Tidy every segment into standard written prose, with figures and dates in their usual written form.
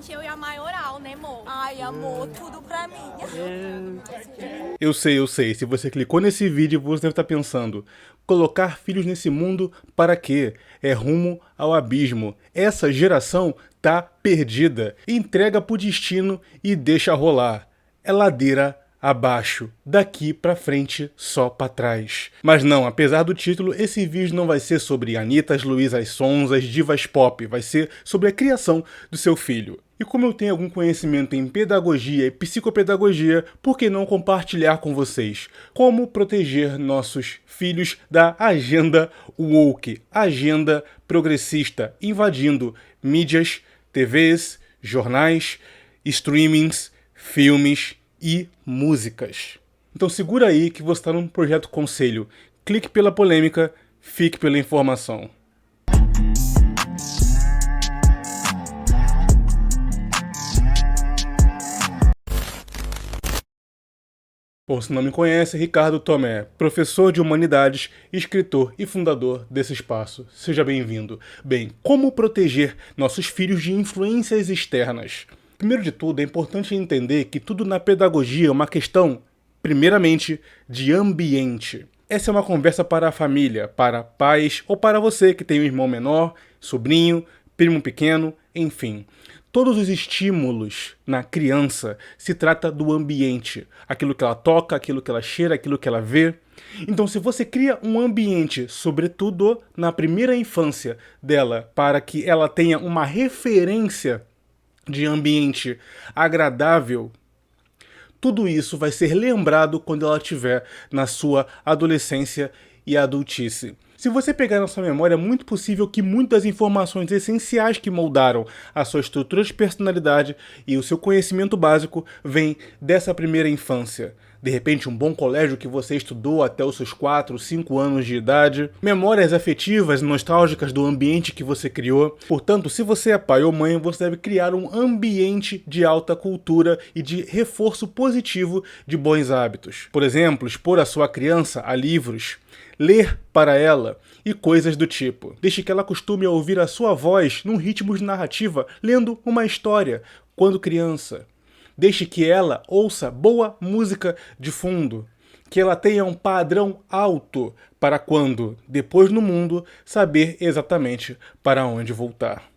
assistir eu e a Maioral, né, amor? Ai, amor, tudo pra mim. Eu sei. Se você clicou nesse vídeo, você deve estar pensando: colocar filhos nesse mundo para quê? É rumo ao abismo. Essa geração tá perdida. Entrega pro destino e deixa rolar. É ladeira abaixo. Daqui pra frente, só pra trás. Mas não, apesar do título, esse vídeo não vai ser sobre Anitas, Luísas Sonzas, divas pop. Vai ser sobre a criação do seu filho. E como eu tenho algum conhecimento em pedagogia e psicopedagogia, por que não compartilhar com vocês como proteger nossos filhos da agenda woke, agenda progressista, invadindo mídias, TVs, jornais, streamings, filmes e músicas. Então segura aí que você está num projeto conselho. Clique pela polêmica, fique pela informação. Por se não me conhece, Ricardo Tomé, professor de Humanidades, escritor e fundador desse espaço. Seja bem-vindo. Bem, como proteger nossos filhos de influências externas? Primeiro de tudo, é importante entender que tudo na pedagogia é uma questão, primeiramente, de ambiente. Essa é uma conversa para a família, para pais ou para você que tem um irmão menor, sobrinho, primo pequeno, enfim. Todos os estímulos na criança se trata do ambiente. Aquilo que ela toca, aquilo que ela cheira, aquilo que ela vê. Então, se você cria um ambiente, sobretudo na primeira infância dela, para que ela tenha uma referência de ambiente agradável, tudo isso vai ser lembrado quando ela estiver na sua adolescência e adultice. Se você pegar na sua memória, é muito possível que muitas informações essenciais que moldaram a sua estrutura de personalidade e o seu conhecimento básico vêm dessa primeira infância. De repente, um bom colégio que você estudou até os seus 4, 5 anos de idade. Memórias afetivas, nostálgicas do ambiente que você criou. Portanto, se você é pai ou mãe, você deve criar um ambiente de alta cultura e de reforço positivo de bons hábitos. Por exemplo, expor a sua criança a livros, ler para ela e coisas do tipo. Deixe que ela acostume a ouvir a sua voz num ritmo de narrativa, lendo uma história, quando criança. Deixe que ela ouça boa música de fundo, que ela tenha um padrão alto para quando, depois no mundo, saber exatamente para onde voltar.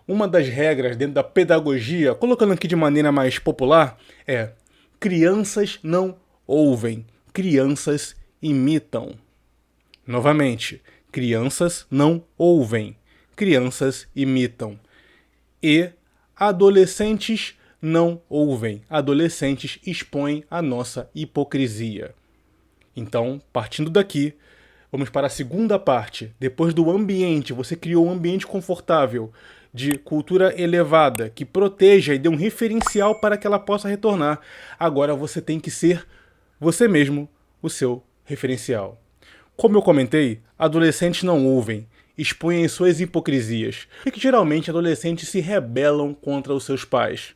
Uma das regras dentro da pedagogia, colocando aqui de maneira mais popular, é: crianças não ouvem, crianças imitam. Novamente, crianças não ouvem, crianças imitam. E adolescentes não ouvem, adolescentes expõem a nossa hipocrisia. Então, partindo daqui, vamos para a segunda parte. Depois do ambiente, você criou um ambiente confortável, de cultura elevada, que proteja e dê um referencial para que ela possa retornar. Agora você tem que ser você mesmo o seu referencial. Como eu comentei, adolescentes não ouvem, expõem suas hipocrisias, e que geralmente adolescentes se rebelam contra os seus pais.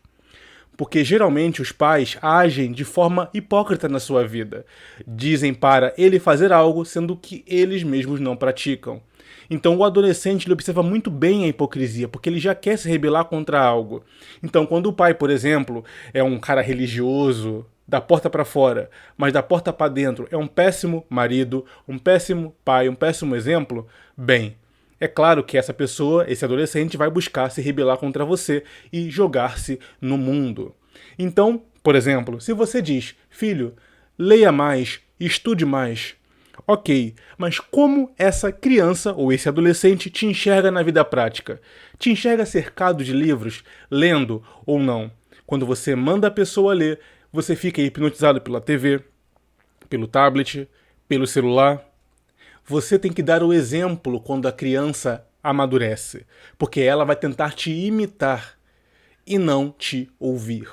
Porque geralmente os pais agem de forma hipócrita na sua vida. Dizem para ele fazer algo, sendo que eles mesmos não praticam. Então o adolescente ele observa muito bem a hipocrisia, porque ele já quer se rebelar contra algo. Então quando o pai, por exemplo, é um cara religioso, da porta para fora, mas da porta para dentro é um péssimo marido, um péssimo pai, um péssimo exemplo, bem, é claro que essa pessoa, esse adolescente, vai buscar se rebelar contra você e jogar-se no mundo. Então, por exemplo, se você diz: filho, leia mais, estude mais. Ok, mas como essa criança ou esse adolescente te enxerga na vida prática? Te enxerga cercado de livros, lendo ou não? Quando você manda a pessoa ler, você fica hipnotizado pela TV, pelo tablet, pelo celular. Você tem que dar o exemplo quando a criança amadurece, porque ela vai tentar te imitar e não te ouvir.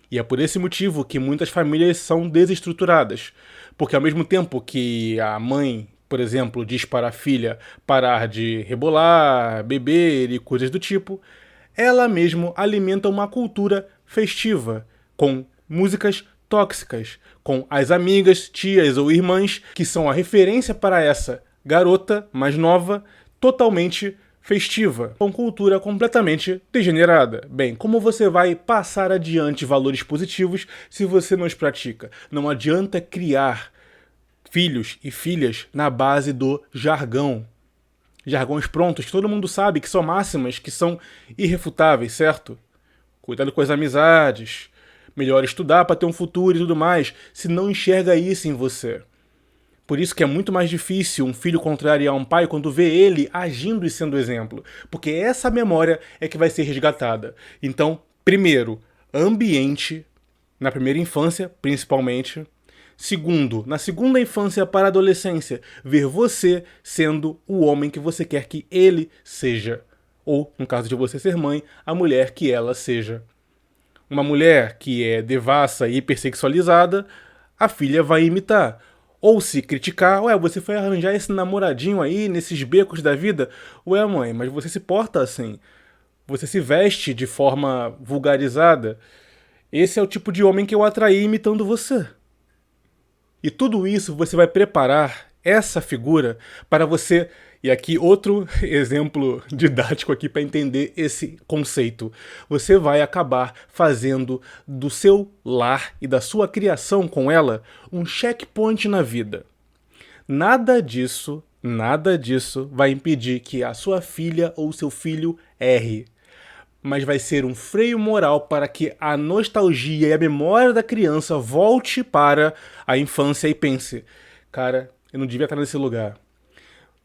E é por esse motivo que muitas famílias são desestruturadas, porque ao mesmo tempo que a mãe, por exemplo, diz para a filha parar de rebolar, beber e coisas do tipo, ela mesma alimenta uma cultura festiva, com músicas tóxicas, com as amigas, tias ou irmãs que são a referência para essa garota mais nova, totalmente festiva, com cultura completamente degenerada. Bem, como você vai passar adiante valores positivos se você não os pratica? Não adianta criar filhos e filhas na base do jargão. Jargões prontos, que todo mundo sabe que são máximas, que são irrefutáveis, certo? Cuidado com as amizades, melhor estudar para ter um futuro e tudo mais, se não enxerga isso em você. Por isso que é muito mais difícil um filho contrariar um pai quando vê ele agindo e sendo exemplo. Porque essa memória é que vai ser resgatada. Então, primeiro, ambiente, na primeira infância, principalmente. Segundo, na segunda infância para a adolescência, ver você sendo o homem que você quer que ele seja. Ou, no caso de você ser mãe, a mulher que ela seja. Uma mulher que é devassa e hipersexualizada, a filha vai imitar. Ou se criticar, ué, você foi arranjar esse namoradinho aí, nesses becos da vida? Ué, mãe, mas você se porta assim. Você se veste de forma vulgarizada. Esse é o tipo de homem que eu atraí imitando você. E tudo isso você vai preparar essa figura para você... E aqui outro exemplo didático aqui para entender esse conceito. Você vai acabar fazendo do seu lar e da sua criação com ela um checkpoint na vida. Nada disso vai impedir que a sua filha ou seu filho erre. Mas vai ser um freio moral para que a nostalgia e a memória da criança volte para a infância e pense: cara, eu não devia estar nesse lugar.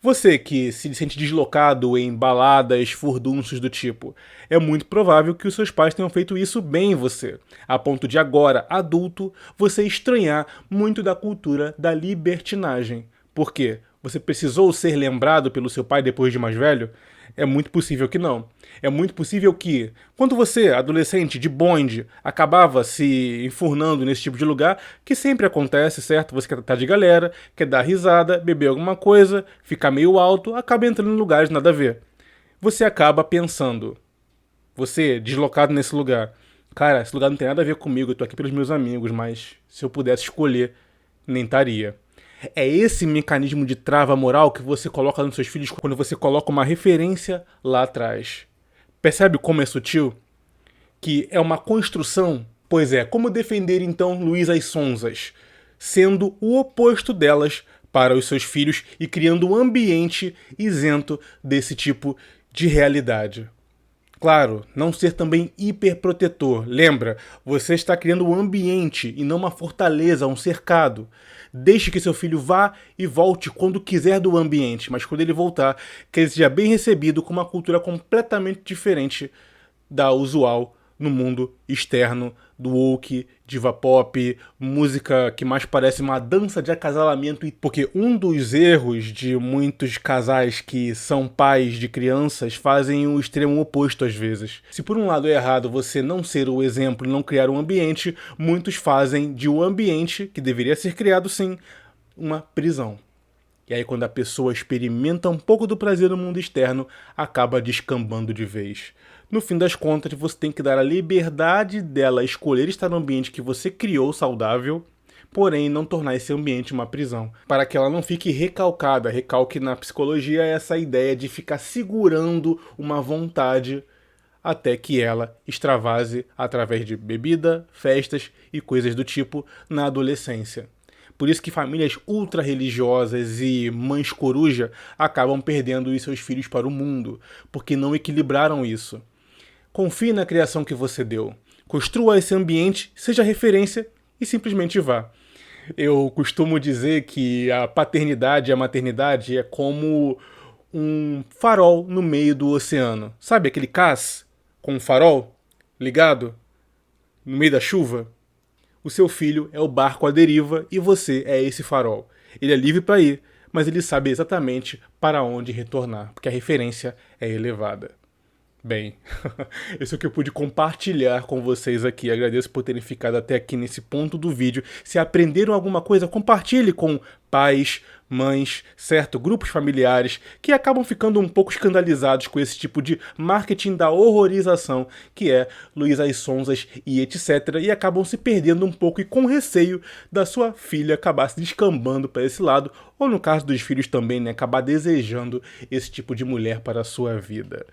Você que se sente deslocado em baladas, furdúncios do tipo, é muito provável que os seus pais tenham feito isso bem em você, a ponto de agora, adulto, você estranhar muito da cultura da libertinagem. Por quê? Você precisou ser lembrado pelo seu pai depois de mais velho? É muito possível que não. É muito possível que, quando você, adolescente de bonde, acabava se enfurnando nesse tipo de lugar, que sempre acontece, certo? Você quer estar de galera, quer dar risada, beber alguma coisa, ficar meio alto, acaba entrando em lugares nada a ver. Você acaba pensando, você, deslocado nesse lugar, cara, esse lugar não tem nada a ver comigo, eu tô aqui pelos meus amigos, mas se eu pudesse escolher, nem estaria. É esse mecanismo de trava moral que você coloca nos seus filhos quando você coloca uma referência lá atrás. Percebe como é sutil? Que é uma construção? Pois é, como defender então Luísas Sonzas? Sendo o oposto delas para os seus filhos e criando um ambiente isento desse tipo de realidade. Claro, não ser também hiperprotetor. Lembra, você está criando um ambiente e não uma fortaleza, um cercado. Deixe que seu filho vá e volte quando quiser do ambiente, mas quando ele voltar, que ele seja bem recebido com uma cultura completamente diferente da usual no mundo externo, do woke, diva pop, música que mais parece uma dança de acasalamento. Porque um dos erros de muitos casais que são pais de crianças fazem o extremo oposto às vezes. Se por um lado é errado você não ser o exemplo e não criar um ambiente, muitos fazem de um ambiente, que deveria ser criado sim, uma prisão. E aí quando a pessoa experimenta um pouco do prazer no mundo externo, acaba descambando de vez. No fim das contas, você tem que dar a liberdade dela escolher estar no ambiente que você criou saudável, porém não tornar esse ambiente uma prisão, para que ela não fique recalcada. Recalque na psicologia é essa ideia de ficar segurando uma vontade até que ela extravase através de bebida, festas e coisas do tipo na adolescência. Por isso que famílias ultra-religiosas e mães coruja acabam perdendo os seus filhos para o mundo, porque não equilibraram isso. Confie na criação que você deu. Construa esse ambiente, seja referência e simplesmente vá. Eu costumo dizer que a paternidade e a maternidade é como um farol no meio do oceano. Sabe aquele cais com um farol ligado no meio da chuva? O seu filho é o barco à deriva e você é esse farol. Ele é livre para ir, mas ele sabe exatamente para onde retornar, porque a referência é elevada. Bem, isso é o que eu pude compartilhar com vocês aqui. Agradeço por terem ficado até aqui nesse ponto do vídeo. Se aprenderam alguma coisa, compartilhe com pais, mães, certo? Grupos familiares que acabam ficando um pouco escandalizados com esse tipo de marketing da horrorização que é Luísa Sonzas e etc. E acabam se perdendo um pouco e com receio da sua filha acabar se descambando para esse lado, ou no caso dos filhos também, né? Acabar desejando esse tipo de mulher para a sua vida.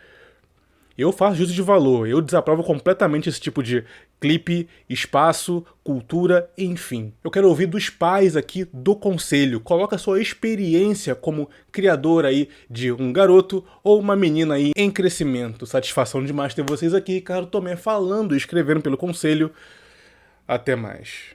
Eu faço juízo de valor, eu desaprovo completamente esse tipo de clipe, espaço, cultura, enfim. Eu quero ouvir dos pais aqui do conselho. Coloca a sua experiência como criador aí de um garoto ou uma menina aí em crescimento. Satisfação demais ter vocês aqui, Ricardo Tomé, falando e escrevendo pelo conselho. Até mais.